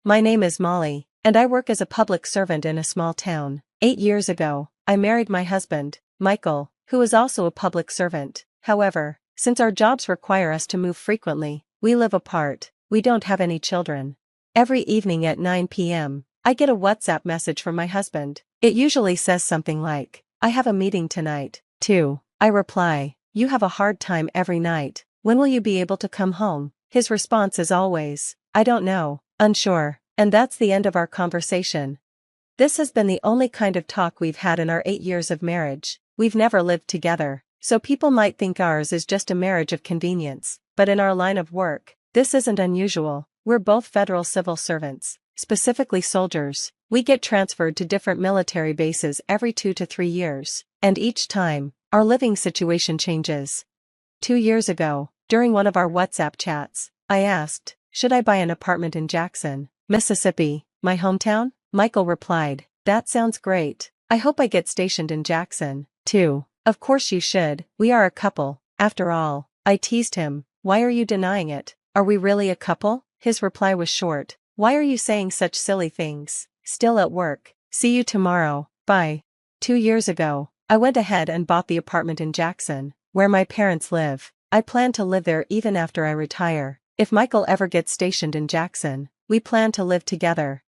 My name is Molly, and I work as a public servant in a small town. 8 years ago, I married my husband, Michael, who is also a public servant. However, since our jobs require us to move frequently, we live apart. We don't have any children. Every evening at 9 p.m., I get a WhatsApp message from my husband. It usually says something like, "I have a meeting tonight, too." I reply, "You have a hard time every night. When will you be able to come home?" His response is always, "I don't know, unsure," and that's the end of our conversation. This has been the only kind of talk we've had in our 8 years of marriage. We've never lived together, so people might think ours is just a marriage of convenience, but in our line of work, this isn't unusual. We're both federal civil servants, specifically soldiers. We get transferred to different military bases every 2 to 3 years, and each time, our living situation changes. 2 years ago, during one of our WhatsApp chats, I asked, "Should I buy an apartment in Jackson, Mississippi, my hometown?" Michael replied, "That sounds great. I hope I get stationed in Jackson, too." "Of course you should, we are a couple, after all." I teased him, "Why are you denying it? Are we really a couple?" His reply was short, "Why are you saying such silly things? Still at work. See you tomorrow, bye." 2 years ago, I went ahead and bought the apartment in Jackson, where my parents live. I plan to live there even after I retire. If Michael ever gets stationed in Jackson, we plan to live together.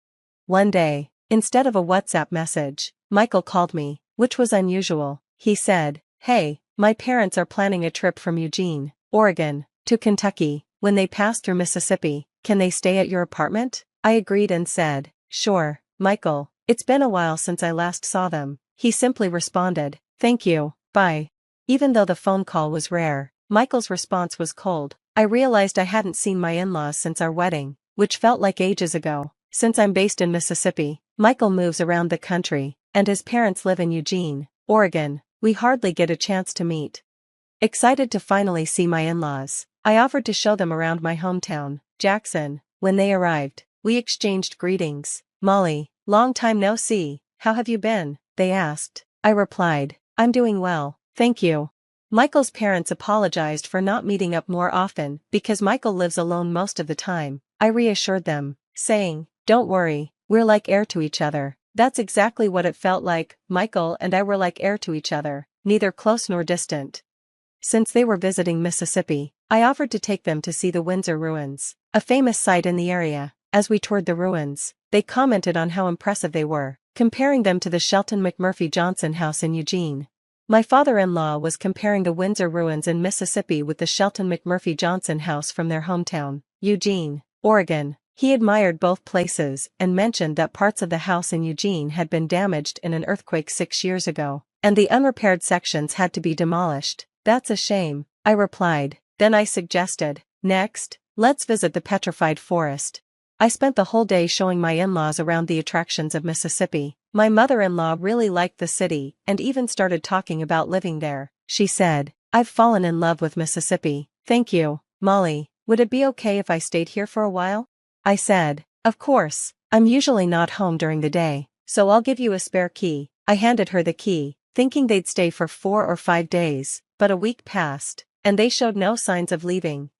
One day, instead of a WhatsApp message, Michael called me, which was unusual. He said, "Hey, my parents are planning a trip from Eugene, Oregon, to Kentucky. When they pass through Mississippi, can they stay at your apartment?" I agreed and said, "Sure, Michael, it's been a while since I last saw them." He simply responded, "Thank you, bye." Even though the phone call was rare, Michael's response was cold. I realized I hadn't seen my in-laws since our wedding, which felt like ages ago. Since I'm based in Mississippi, Michael moves around the country, and his parents live in Eugene, Oregon. We hardly get a chance to meet. Excited to finally see my in-laws, I offered to show them around my hometown, Jackson. When they arrived, we exchanged greetings. "Molly, long time no see, how have you been?" they asked. I replied, "I'm doing well, thank you." Michael's parents apologized for not meeting up more often because Michael lives alone most of the time. I reassured them, saying, "Don't worry, we're like air to each other." That's exactly what it felt like. Michael and I were like air to each other, neither close nor distant. Since they were visiting Mississippi, I offered to take them to see the Windsor ruins, a famous site in the area. As we toured the ruins, they commented on how impressive they were, comparing them to the Shelton McMurphy Johnson house in Eugene. My father-in-law was comparing the Windsor ruins in Mississippi with the Shelton McMurphy Johnson house from their hometown, Eugene, Oregon. He admired both places and mentioned that parts of the house in Eugene had been damaged in an earthquake 6 years ago, and the unrepaired sections had to be demolished. "That's a shame," I replied. Then I suggested, "Next, let's visit the petrified forest." I spent the whole day showing my in-laws around the attractions of Mississippi. My mother-in-law really liked the city and even started talking about living there. She said, "I've fallen in love with Mississippi." "Thank you, Molly. Would it be okay if I stayed here for a while?" I said, "Of course, I'm usually not home during the day, so I'll give you a spare key." I handed her the key, thinking they'd stay for 4 or 5 days, but a week passed, and they showed no signs of leaving.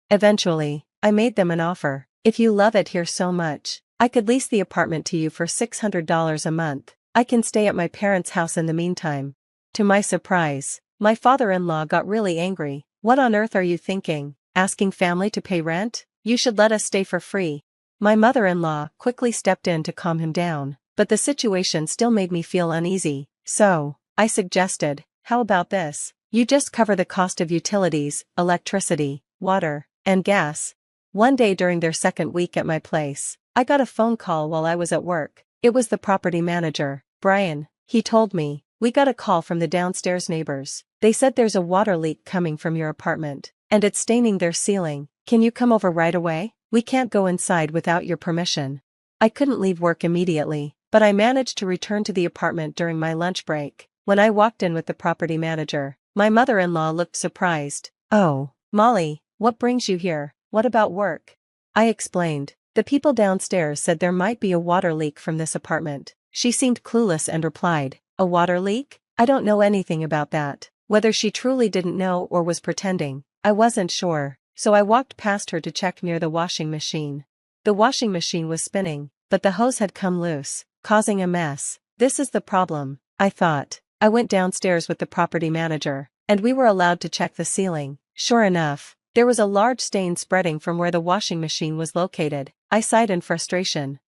Eventually, I made them an offer. "If you love it here so much, I could lease the apartment to you for $600 a month. I can stay at my parents' house in the meantime." To my surprise, my father-in-law got really angry. "What on earth are you thinking? Asking family to pay rent? You should let us stay for free." My mother-in-law quickly stepped in to calm him down, but the situation still made me feel uneasy. So, I suggested, "How about this? You just cover the cost of utilities, electricity, water, and gas." One day during their second week at my place, I got a phone call while I was at work. It was the property manager, Brian. He told me, "We got a call from the downstairs neighbors. They said there's a water leak coming from your apartment, and it's staining their ceiling. Can you come over right away? We can't go inside without your permission." I couldn't leave work immediately, but I managed to return to the apartment during my lunch break. When I walked in with the property manager, my mother-in-law looked surprised. "Oh, Molly, what brings you here? What about work?" I explained. "The people downstairs said there might be a water leak from this apartment." She seemed clueless and replied, "A water leak? I don't know anything about that." Whether she truly didn't know or was pretending, I wasn't sure, so I walked past her to check near the washing machine. The washing machine was spinning, but the hose had come loose, causing a mess. This is the problem, I thought. I went downstairs with the property manager, and we were allowed to check the ceiling. Sure enough, there was a large stain spreading from where the washing machine was located. I sighed in frustration.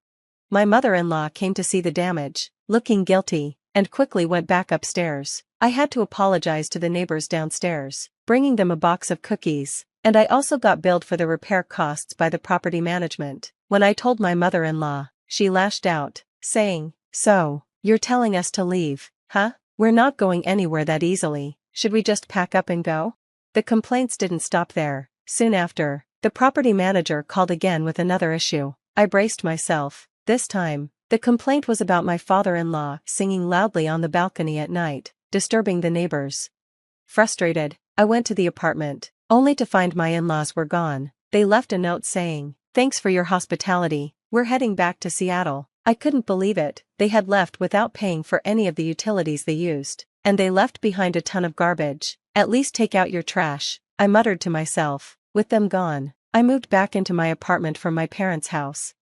My mother-in-law came to see the damage, looking guilty, and quickly went back upstairs. I had to apologize to the neighbors downstairs, bringing them a box of cookies, and I also got billed for the repair costs by the property management. When I told my mother-in-law, she lashed out, saying, "So, you're telling us to leave, huh? We're not going anywhere that easily. Should we just pack up and go?" The complaints didn't stop there. Soon after, the property manager called again with another issue. I braced myself. This time, the complaint was about my father-in-law singing loudly on the balcony at night, disturbing the neighbors. Frustrated, I went to the apartment, only to find my in-laws were gone. They left a note saying, "Thanks for your hospitality, we're heading back to Seattle." I couldn't believe it. They had left without paying for any of the utilities they used, and they left behind a ton of garbage. "At least take out your trash," I muttered to myself. With them gone, I moved back into my apartment from my parents' house.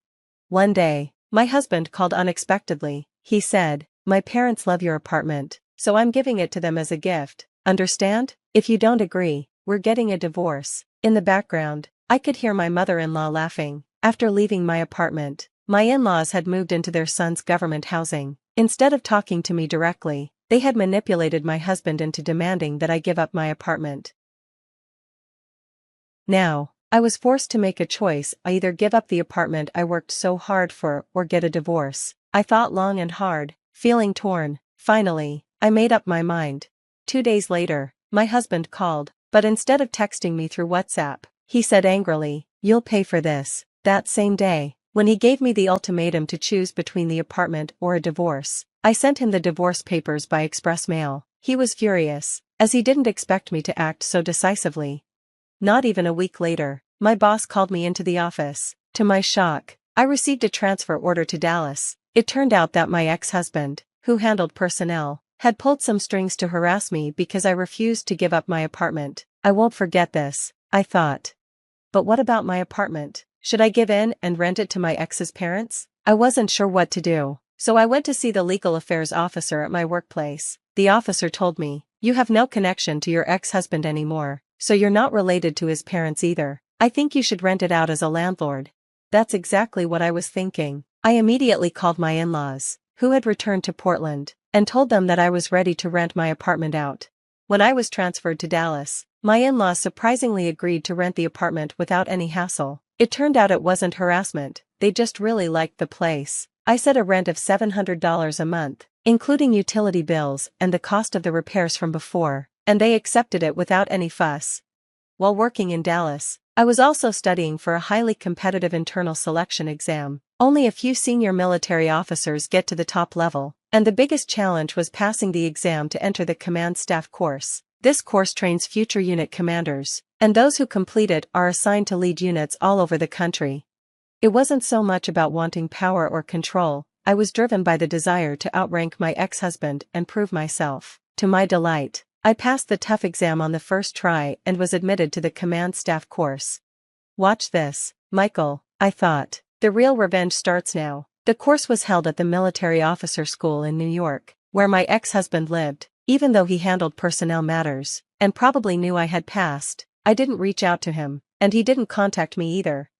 One day, my husband called unexpectedly. He said, "My parents love your apartment, so I'm giving it to them as a gift. Understand? If you don't agree, we're getting a divorce." In the background, I could hear my mother-in-law laughing. After leaving my apartment, my in-laws had moved into their son's government housing. Instead of talking to me directly, they had manipulated my husband into demanding that I give up my apartment. Now, I was forced to make a choice. I either give up the apartment I worked so hard for or get a divorce. I thought long and hard, feeling torn. Finally, I made up my mind. 2 days later, my husband called, but instead of texting me through WhatsApp, he said angrily, "You'll pay for this." That same day, when he gave me the ultimatum to choose between the apartment or a divorce, I sent him the divorce papers by express mail. He was furious, as he didn't expect me to act so decisively. Not even a week later, my boss called me into the office. To my shock, I received a transfer order to Dallas. It turned out that my ex-husband, who handled personnel, had pulled some strings to harass me because I refused to give up my apartment. I won't forget this, I thought. But what about my apartment? Should I give in and rent it to my ex's parents? I wasn't sure what to do, so I went to see the legal affairs officer at my workplace. The officer told me, "You have no connection to your ex-husband anymore, so you're not related to his parents either. I think you should rent it out as a landlord." That's exactly what I was thinking. I immediately called my in-laws, who had returned to Portland, and told them that I was ready to rent my apartment out. When I was transferred to Dallas, my in-laws surprisingly agreed to rent the apartment without any hassle. It turned out it wasn't harassment, they just really liked the place. I set a rent of $700 a month, including utility bills and the cost of the repairs from before, and they accepted it without any fuss. While working in Dallas, I was also studying for a highly competitive internal selection exam. Only a few senior military officers get to the top level, and the biggest challenge was passing the exam to enter the command staff course. This course trains future unit commanders, and those who complete it are assigned to lead units all over the country. It wasn't so much about wanting power or control, I was driven by the desire to outrank my ex-husband and prove myself. To my delight, I passed the tough exam on the first try and was admitted to the command staff course. Watch this, Michael, I thought. The real revenge starts now. The course was held at the military officer school in New York, where my ex-husband lived. Even though he handled personnel matters, and probably knew I had passed, I didn't reach out to him, and he didn't contact me either.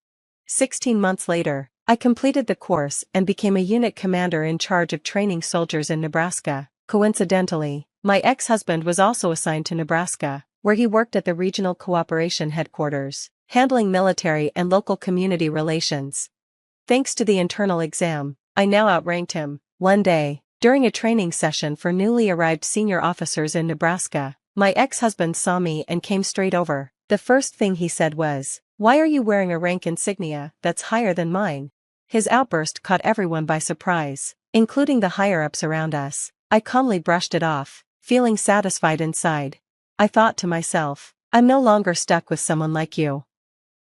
16 months later, I completed the course and became a unit commander in charge of training soldiers in Nebraska. Coincidentally, my ex-husband was also assigned to Nebraska, where he worked at the Regional Cooperation Headquarters, handling military and local community relations. Thanks to the internal exam, I now outranked him. One day, during a training session for newly arrived senior officers in Nebraska, my ex-husband saw me and came straight over. The first thing he said was, "Why are you wearing a rank insignia that's higher than mine?" His outburst caught everyone by surprise, including the higher-ups around us. I calmly brushed it off, feeling satisfied inside. I thought to myself, I'm no longer stuck with someone like you.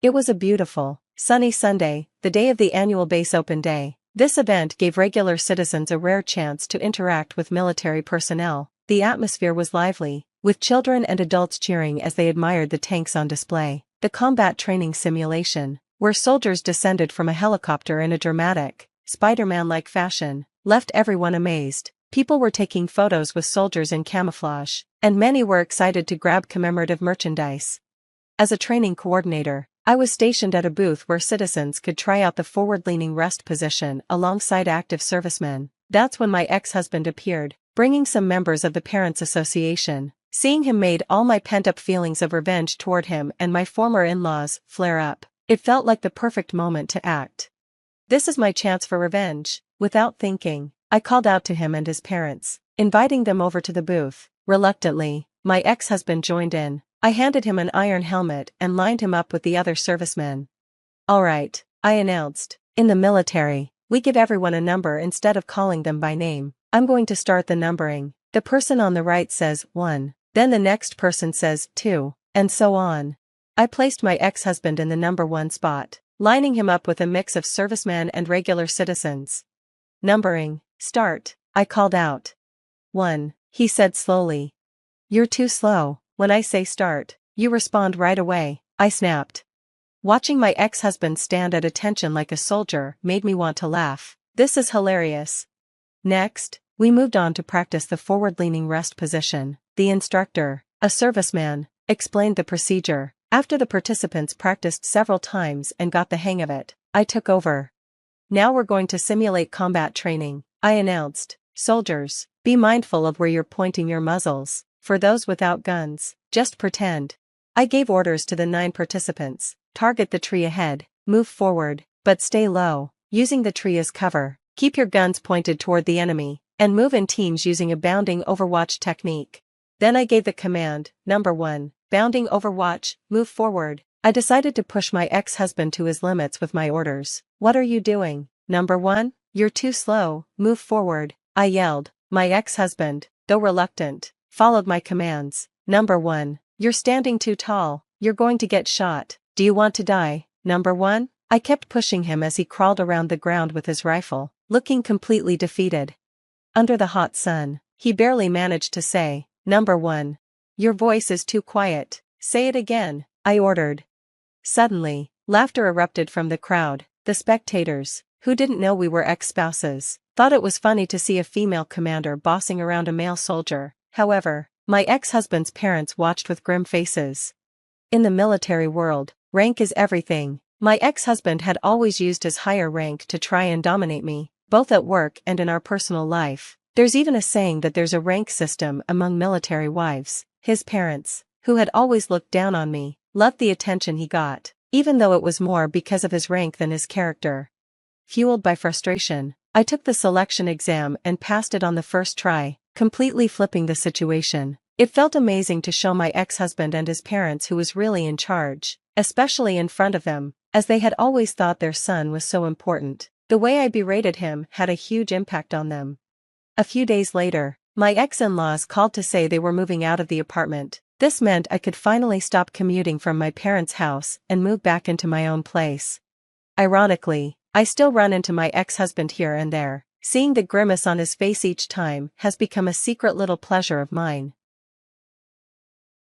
It was a beautiful, sunny Sunday, the day of the annual base open day. This event gave regular citizens a rare chance to interact with military personnel. The atmosphere was lively, with children and adults cheering as they admired the tanks on display. The combat training simulation, where soldiers descended from a helicopter in a dramatic, Spider-Man-like fashion, left everyone amazed. People were taking photos with soldiers in camouflage, and many were excited to grab commemorative merchandise. As a training coordinator, I was stationed at a booth where citizens could try out the forward-leaning rest position alongside active servicemen. That's when my ex-husband appeared, bringing some members of the Parents Association. Seeing him made all my pent-up feelings of revenge toward him and my former in-laws flare up. It felt like the perfect moment to act. This is my chance for revenge. Without thinking, I called out to him and his parents, inviting them over to the booth. Reluctantly, my ex-husband joined in. I handed him an iron helmet and lined him up with the other servicemen. "All right," I announced. "In the military, we give everyone a number instead of calling them by name. I'm going to start the numbering. The person on the right says 1, then the next person says 2, and so on." I placed my ex-husband in the number 1 spot, lining him up with a mix of servicemen and regular citizens. "Numbering, start," I called out. 1, he said slowly. "You're too slow. When I say start, you respond right away," I snapped. Watching my ex-husband stand at attention like a soldier made me want to laugh. This is hilarious. Next, we moved on to practice the forward-leaning rest position. The instructor, a serviceman, explained the procedure. After the participants practiced several times and got the hang of it, I took over. "Now we're going to simulate combat training," I announced. "Soldiers, be mindful of where you're pointing your muzzles. For those without guns, just pretend." I gave orders to the 9 participants. "Target the tree ahead, move forward, but stay low, using the tree as cover. Keep your guns pointed toward the enemy, and move in teams using a bounding overwatch technique." Then I gave the command, "Number 1, bounding overwatch, move forward." I decided to push my ex-husband to his limits with my orders. "What are you doing, number 1? You're too slow, move forward," I yelled. My ex-husband, though reluctant, followed my commands. "Number 1, you're standing too tall, you're going to get shot. Do you want to die, number 1? I kept pushing him as he crawled around the ground with his rifle, looking completely defeated. Under the hot sun, he barely managed to say, "Number 1. Your voice is too quiet, say it again," I ordered. Suddenly, laughter erupted from the crowd. The spectators, who didn't know we were ex-spouses, thought it was funny to see a female commander bossing around a male soldier. However, my ex-husband's parents watched with grim faces. In the military world, rank is everything. My ex-husband had always used his higher rank to try and dominate me, both at work and in our personal life. There's even a saying that there's a rank system among military wives. His parents, who had always looked down on me, loved the attention he got, even though it was more because of his rank than his character. Fueled by frustration, I took the selection exam and passed it on the first try, completely flipping the situation. It felt amazing to show my ex-husband and his parents who was really in charge, especially in front of them, as they had always thought their son was so important. The way I berated him had a huge impact on them. A few days later, my ex-in-laws called to say they were moving out of the apartment. This meant I could finally stop commuting from my parents' house and move back into my own place. Ironically, I still run into my ex-husband here and there. Seeing the grimace on his face each time has become a secret little pleasure of mine.